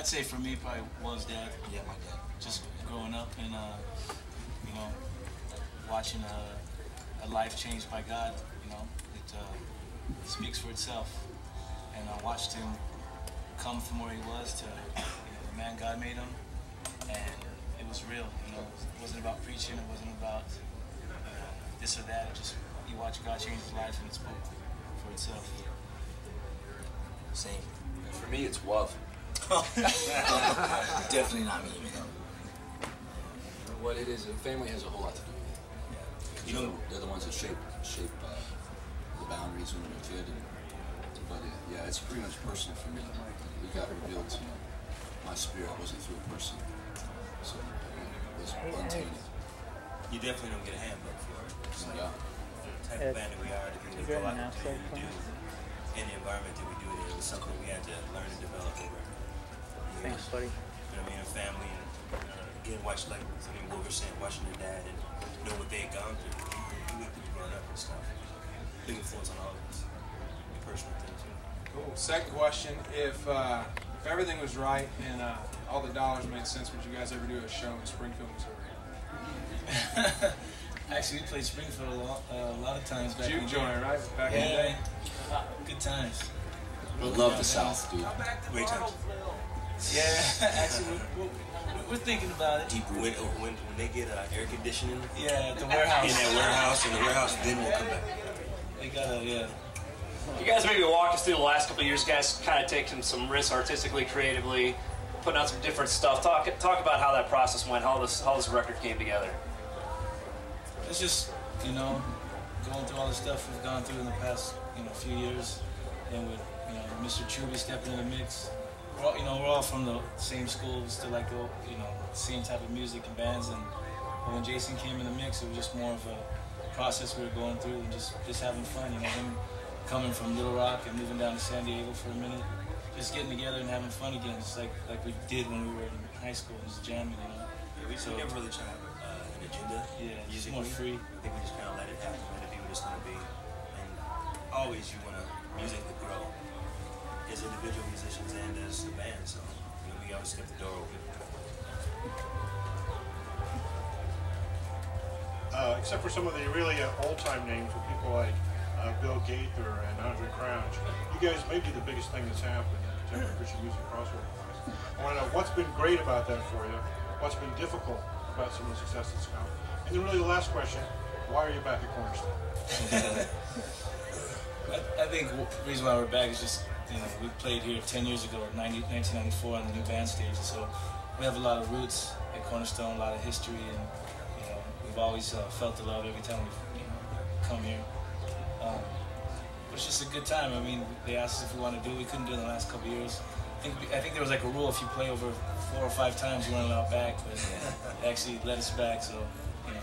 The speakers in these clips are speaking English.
I'd say for me, probably was Dad. Yeah, my dad. Just growing up and, you know, watching a life changed by God, you know, it speaks for itself. And I watched him come from where he was to, the man God made him, and it was real, you know. It wasn't about preaching, it wasn't about this or that. It just, you watch God change his life and it spoke for itself. Same. For me, it's love. Definitely not me, man. What it is, the family has a whole lot to do with it. You know, they're the ones that shape the boundaries when we're a kid. But yeah, it's pretty much personal for me. It got revealed to me. My spirit wasn't through a person, so it was untainted. You definitely don't get a handbook for it. So, yeah. The type of band that we are, the things we go out to do, in the environment that we do it, it was something we had to learn and develop over. Thanks, buddy. You know what I mean? A family, and again, watch like something what we're saying, watching their dad and know what they had gone through. We went through growing up and stuff. Big influence on all of us. Personal thing too. Cool. Second question: If everything was right and all the dollars made sense, would you guys ever do a show in Springfield, Missouri? Actually, we played Springfield a lot of times back in the Juke day. joint, right? Back in the day. Good times. I love the South, dude. Great times. Yeah, actually, we're thinking about it. When they get air conditioning. Yeah, at the warehouse. In that warehouse, then we'll come back. They gotta, yeah. You guys maybe walk us through the last couple of years. Guys kind of taking some risks artistically, creatively, putting out some different stuff. Talk about how that process went, how this record came together. It's just, you know, going through all the stuff we've gone through in the past, few years, and with, Mr. Truby stepping in the mix. We're all from the same school. We still like the, same type of music and bands. And when Jason came in the mix, it was just more of a process we were going through and just having fun. Him coming from Little Rock and moving down to San Diego for a minute, just getting together and having fun again, just like we did when we were in high school, just jamming. Yeah, we never really try to have an agenda. Yeah, it's more free. I think we just kind of let it happen, let it be what it's going to be. And always you want to music to grow as individual musicians and as a band. So we always kept the door open. Except for some of the really old-time names with people like Bill Gaither and Andre Crouch, you guys may be the biggest thing that's happened in contemporary Christian music crossover-wise. I want to know what's been great about that for you, what's been difficult about some of the success that's come, and then really the last question: why are you back at Cornerstone? I think the reason why we're back is just we played here 10 years ago, 1994, on the new band stage, so we have a lot of roots at Cornerstone, a lot of history, and we've always felt the love every time we come here. But it's just a good time. I mean, they asked us if we want to do it. We couldn't do it in the last couple of years. I think there was like a rule: if you play over 4 or 5 times, you weren't allowed back. But they actually let us back, so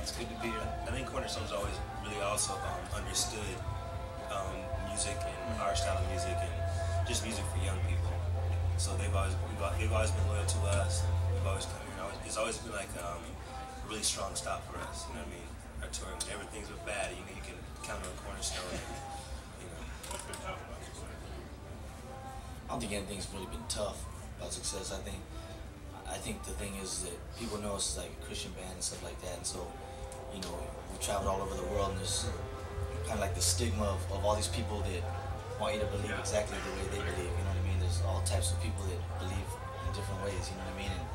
it's good to be here. I think Cornerstone's always really also understood music and our style of music and just music for young people. So they've always been loyal to us. We've always come here. It's always been like a really strong stop for us. You know what I mean? Our touring, when everything's bad, you can count on Cornerstone. I don't think anything's really been tough about success. I think the thing is that people know us as like a Christian band and stuff like that, and so we've traveled all over the world, and there's kind of like the stigma of all these people that want you to believe exactly the way they believe. You know what I mean? There's all types of people that believe in different ways. You know what I mean? And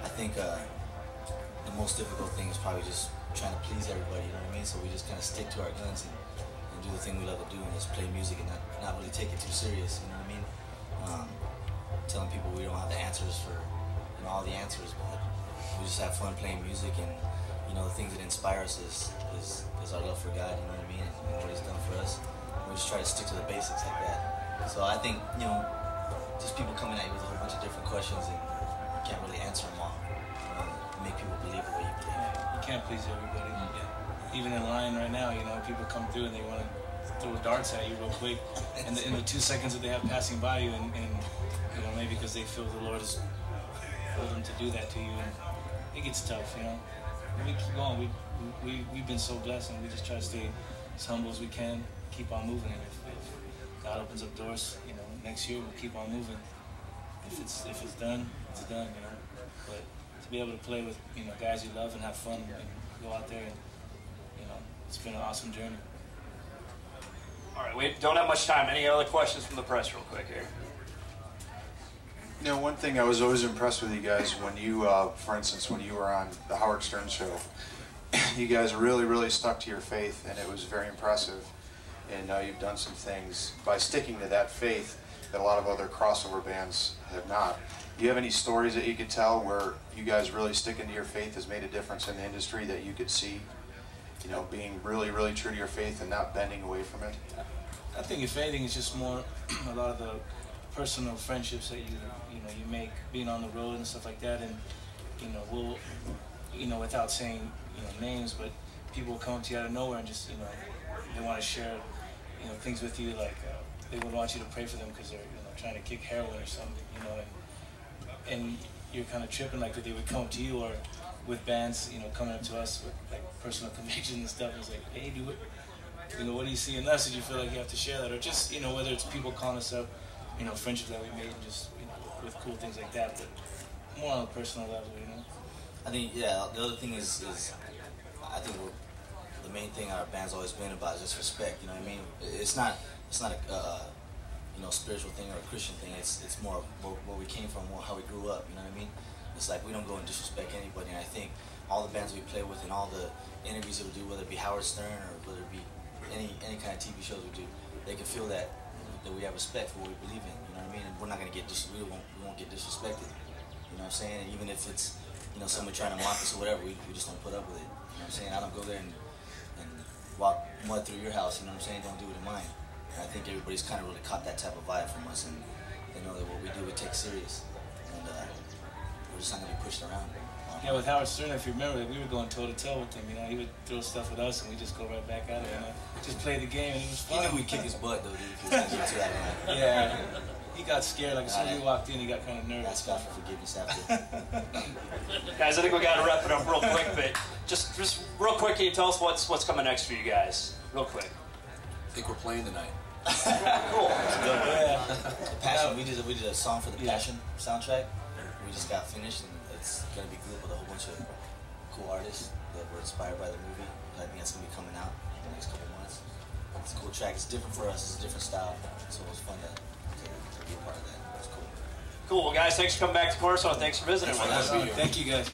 I think the most difficult thing is probably just trying to please everybody. You know what I mean? So we just kind of stick to our guns and do the thing we love to do, and just play music and not really take it too serious. You know what I mean? Telling people we don't have the answers for all the answers, but we just have fun playing music, and the things that inspire us is our love for God. You know what I mean? And what He's done for us. We just try to stick to the basics like that. So I think just people coming at you with a whole bunch of different questions and you can't really answer them all. Make people believe the way you believe. You can't please everybody. Even in line right now, people come through and they want to throw darts at you real quick, and in the 2 seconds that they have passing by you, and maybe because they feel the Lord has told them to do that to you, and it gets tough. We keep going. We've been so blessed, and we just try to stay as humble as we can, keep on moving. And if God opens up doors, next year we'll keep on moving. if it's done, it's done, you know. But to be able to play with, you know, guys you love and have fun and go out there and, you know, it's been an awesome journey. All right, we don't have much time. Any other questions from the press real quick here? You know, one thing I was always impressed with you guys when you, for instance, when you were on the Howard Stern show, you guys really stuck to your faith, and it was very impressive. And you've done some things by sticking to that faith that a lot of other crossover bands have not. Do you have any stories that you could tell where you guys really sticking to your faith has made a difference in the industry that you could see? You know, being really true to your faith and not bending away from it? I think if anything, it's just more a lot of the personal friendships that you make being on the road and stuff like that. And you know, we'll, you know, without saying, you know, names, but people will come up to you out of nowhere and just, you know, they want to share, you know, things with you, like they would want you to pray for them because they're, you know, trying to kick heroin or something, you know, and you're kind of tripping, like that they would come to you, or with bands, you know, coming up to us with like personal convictions and stuff. It's like, hey, dude, you know, what do you see in us that you feel like you have to share that? Or just, you know, whether it's people calling us up, you know, friendships that we made, and just, you know, with cool things like that, but more on a personal level, you know. I think, yeah, the other thing is I think the main thing our band's always been about is just respect, you know what I mean? It's not a you know, spiritual thing or a Christian thing. It's more where we came from, more how we grew up, you know what I mean? It's like we don't go and disrespect anybody, and I think all the bands we play with and all the interviews that we do, whether it be Howard Stern or whether it be any kind of TV shows we do, they can feel that we have respect for what we believe in, you know what I mean? And we're not gonna get we won't get disrespected, you know what I'm saying? And even if it's, you know, someone trying to mock us or whatever, we just don't put up with it, you know what I'm saying? I don't go there and walk mud through your house, you know what I'm saying? Don't do it in mine. And I think everybody's kind of really caught that type of vibe from us, and they know that what we do we take serious, and we're just not gonna be pushed around. Yeah, with Howard Stern, if you remember, we were going toe-to-toe with him, you know, he would throw stuff at us and we just go right back at it, you know, just play the game, and it was fun. He knew we'd kick his butt, though, dude, if he was gonna get to that line. Yeah, he got scared, like as soon as he walked in, he got kind of nervous. Ask God for forgiveness after. Guys, I think we got to wrap it up real quick, but just real quick, can you tell us what's coming next for you guys? Real quick. I think we're playing tonight. Cool. Yeah. The Passion, we did a song for the Passion soundtrack. We just got finished, and it's gonna be good with a whole bunch of cool artists that were inspired by the movie. I think that's gonna be coming out in the next couple months. It's a cool track. It's different for us. It's a different style, so it was fun to be a part of that. It was cool. Cool. Well, guys, thanks for coming back to Cornerstone. Thanks for visiting with us. Thank you, guys.